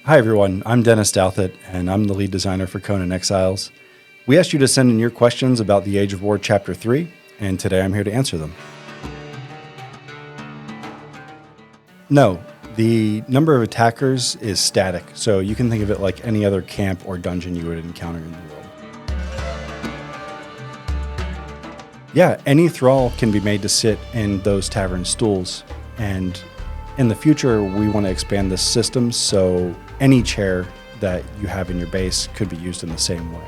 Hi everyone, I'm Denis Douthett, and I'm the lead designer for Conan Exiles. We asked you to send in your questions about the Age of War Chapter 3, and today I'm here to answer them. No, the number of attackers is static, so you can think of it like any other camp or dungeon you would encounter in the world. Yeah, any thrall can be made to sit in those tavern stools, and in the future we want to expand this system so any chair that you have in your base could be used in the same way.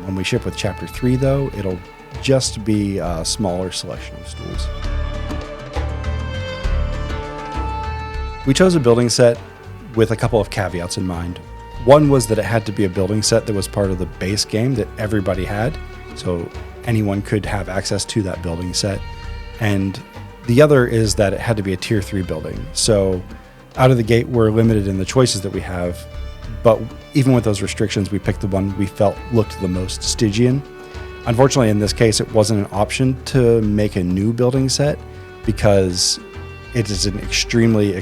When we ship with Chapter 3, though, it'll just be a smaller selection of stools. We chose a building set with a couple of caveats in mind. One was that it had to be a building set that was part of the base game that everybody had, so anyone could have access to that building set. And the other is that it had to be a Tier 3 building. So out of the gate, we're limited in the choices that we have, but even with those restrictions, we picked the one we felt looked the most Stygian. Unfortunately, in this case, it wasn't an option to make a new building set because it is an extremely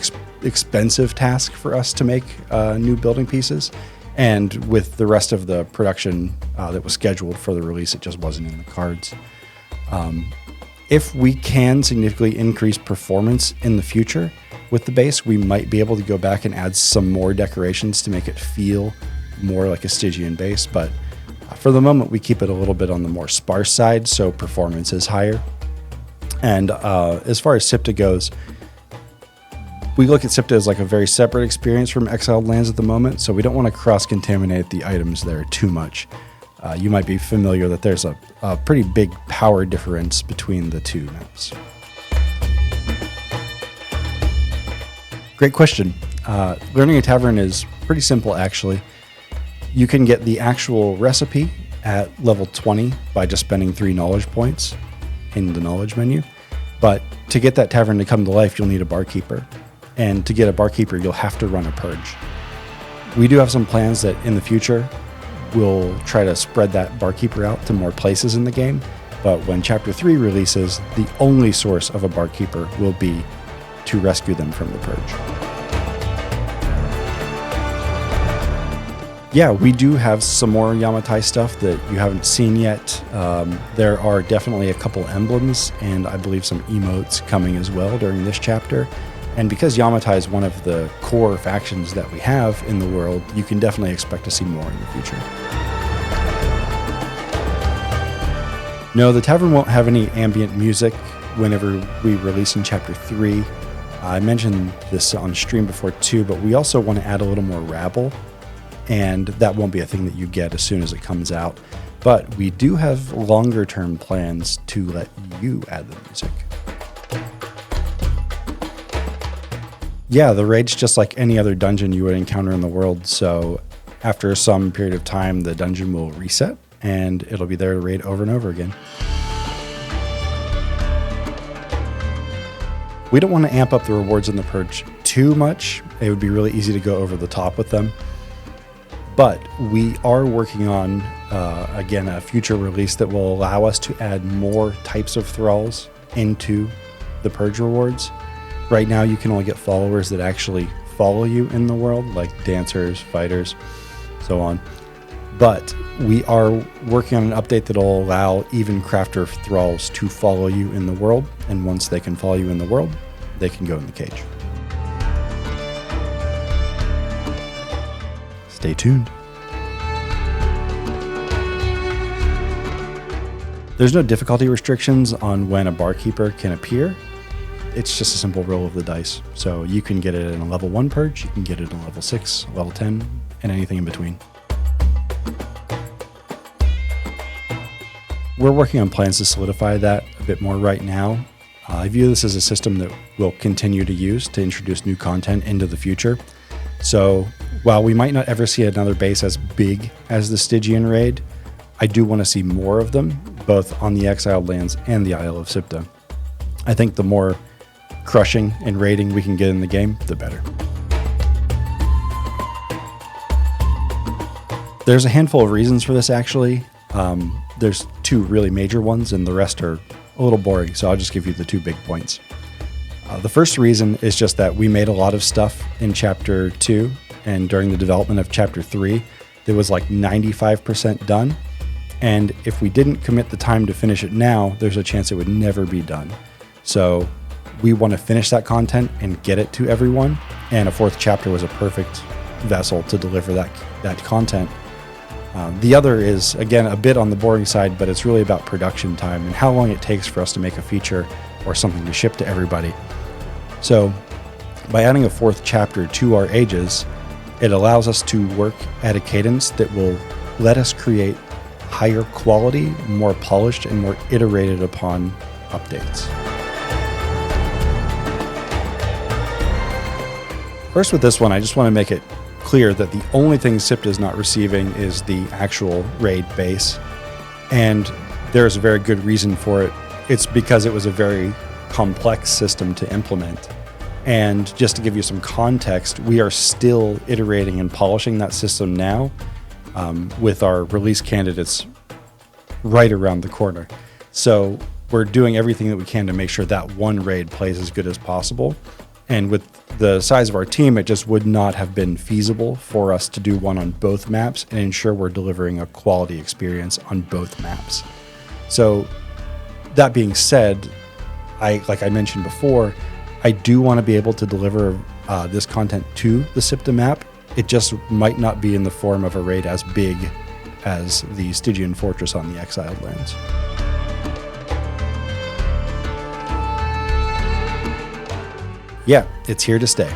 expensive task for us to make new building pieces. And with the rest of the production that was scheduled for the release, it just wasn't in the cards. If we can significantly increase performance in the future with the base, we might be able to go back and add some more decorations to make it feel more like a Stygian base. But for the moment, we keep it a little bit on the more sparse side, so performance is higher. And as far as SIPTA goes, we look at SIPTA as like a very separate experience from Exiled Lands at the moment, so we don't want to cross-contaminate the items there too much. You might be familiar that there's a pretty big power difference between the two maps. Great question. Learning a tavern is pretty simple, actually. You can get the actual recipe at level 20 by just spending 3 knowledge points in the knowledge menu. But to get that tavern to come to life, you'll need a barkeeper. And to get a barkeeper, you'll have to run a purge. We do have some plans that in the future, we'll try to spread that barkeeper out to more places in the game. But when Chapter 3 releases, the only source of a barkeeper will be to rescue them from the purge. Yeah, we do have some more Yamatai stuff that you haven't seen yet. There are definitely a couple emblems and I believe some emotes coming as well during this chapter. And because Yamatai is one of the core factions that we have in the world, you can definitely expect to see more in the future. No, the tavern won't have any ambient music whenever we release in Chapter 3. I mentioned this on stream before too, but we also want to add a little more rabble, and that won't be a thing that you get as soon as it comes out. But we do have longer term plans to let you add the music. Yeah, the raid's just like any other dungeon you would encounter in the world, so after some period of time, the dungeon will reset, and it'll be there to raid over and over again. We don't want to amp up the rewards in the purge too much. It would be really easy to go over the top with them. But we are working on, again, a future release that will allow us to add more types of thralls into the purge rewards. Right now, you can only get followers that actually follow you in the world, like dancers, fighters, so on. But we are working on an update that will allow even crafter thralls to follow you in the world. And once they can follow you in the world, they can go in the cage. Stay tuned. There's no difficulty restrictions on when a barkeeper can appear. It's just a simple roll of the dice. So you can get it in a level 1 purge, you can get it in a level 6, level 10, and anything in between. We're working on plans to solidify that a bit more right now. I view this as a system that we'll continue to use to introduce new content into the future. So while we might not ever see another base as big as the Stygian raid, I do want to see more of them, both on the Exiled Lands and the Isle of SIPTA. I think the more crushing and raiding we can get in the game, the better. There's a handful of reasons for this, actually. There's 2 really major ones, and the rest are a little boring, so I'll just give you the 2 big points. The first reason is just that we made a lot of stuff in Chapter 2 and during the development of Chapter 3, it was like 95% done. And if we didn't commit the time to finish it now, there's a chance it would never be done. So we want to finish that content and get it to everyone. And a 4th chapter was a perfect vessel to deliver that content. The other is, again, a bit on the boring side, but it's really about production time and how long it takes for us to make a feature or something to ship to everybody. So by adding a 4th chapter to our ages, it allows us to work at a cadence that will let us create higher quality, more polished, and more iterated upon updates. First, with this one, I just want to make it clear that the only thing SIPTA is not receiving is the actual RAID base. And there's a very good reason for it. It's because it was a very complex system to implement. And just to give you some context, we are still iterating and polishing that system now, with our release candidates right around the corner. So we're doing everything that we can to make sure that one RAID plays as good as possible. And with the size of our team, it just would not have been feasible for us to do one on both maps and ensure we're delivering a quality experience on both maps. So that being said, like I mentioned before, I do want to be able to deliver this content to the SIPTA map. It just might not be in the form of a raid as big as the Stygian Fortress on the Exiled Lands. Yeah, it's here to stay.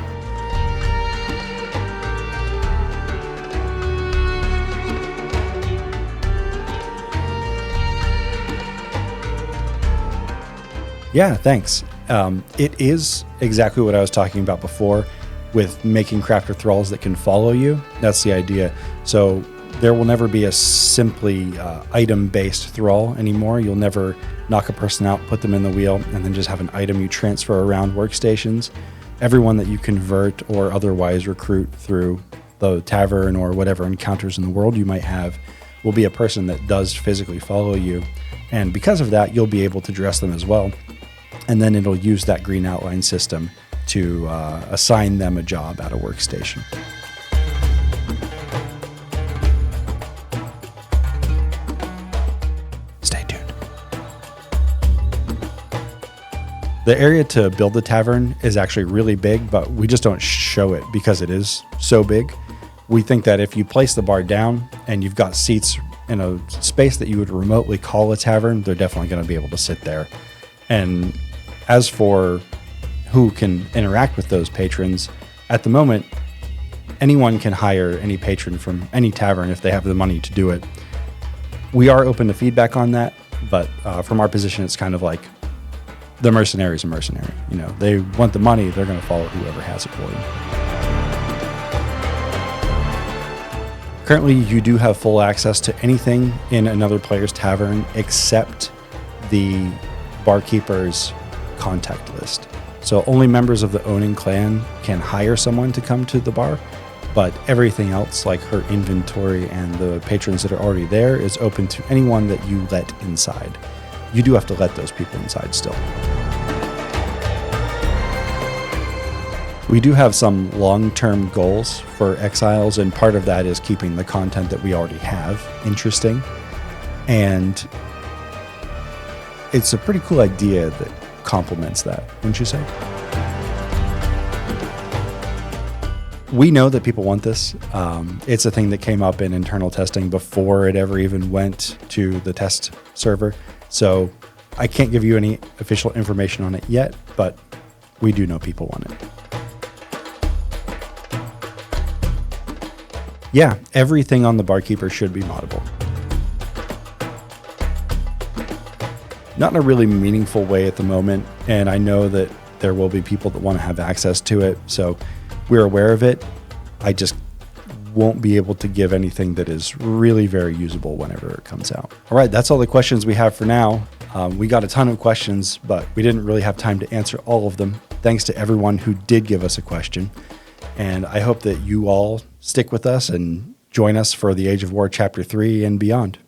Yeah, thanks. It is exactly what I was talking about before with making crafter thralls that can follow you. That's the idea. So there will never be a simply item-based thrall anymore. You'll never knock a person out, put them in the wheel, and then just have an item you transfer around workstations. Everyone that you convert or otherwise recruit through the tavern or whatever encounters in the world you might have will be a person that does physically follow you. And because of that, you'll be able to dress them as well. And then it'll use that green outline system to assign them a job at a workstation. Stay tuned. The area to build the tavern is actually really big, but we just don't show it because it is so big. We think that if you place the bar down and you've got seats in a space that you would remotely call a tavern, they're definitely going to be able to sit there. And as for who can interact with those patrons, at the moment, anyone can hire any patron from any tavern if they have the money to do it. We are open to feedback on that, but from our position, it's kind of like the mercenary is a mercenary. You know, they want the money, they're going to follow whoever has it for them. Currently, you do have full access to anything in another player's tavern except the barkeeper's contact list. So only members of the owning clan can hire someone to come to the bar, but everything else, like her inventory and the patrons that are already there, is open to anyone that you let inside. You do have to let those people inside still. We do have some long-term goals for Exiles, and part of that is keeping the content that we already have interesting. And it's a pretty cool idea that complements that, wouldn't you say? We know that people want this. It's a thing that came up in internal testing before it ever even went to the test server. So I can't give you any official information on it yet, but we do know people want it. Yeah, everything on the barkeeper should be moddable. Not in a really meaningful way at the moment, and I know that there will be people that want to have access to it, so we're aware of it. I just won't be able to give anything that is really very usable whenever it comes out. All right, that's all the questions we have for now. We got a ton of questions, but we didn't really have time to answer all of them. Thanks to everyone who did give us a question, and I hope that you all stick with us and join us for the Age of War Chapter 3 and beyond.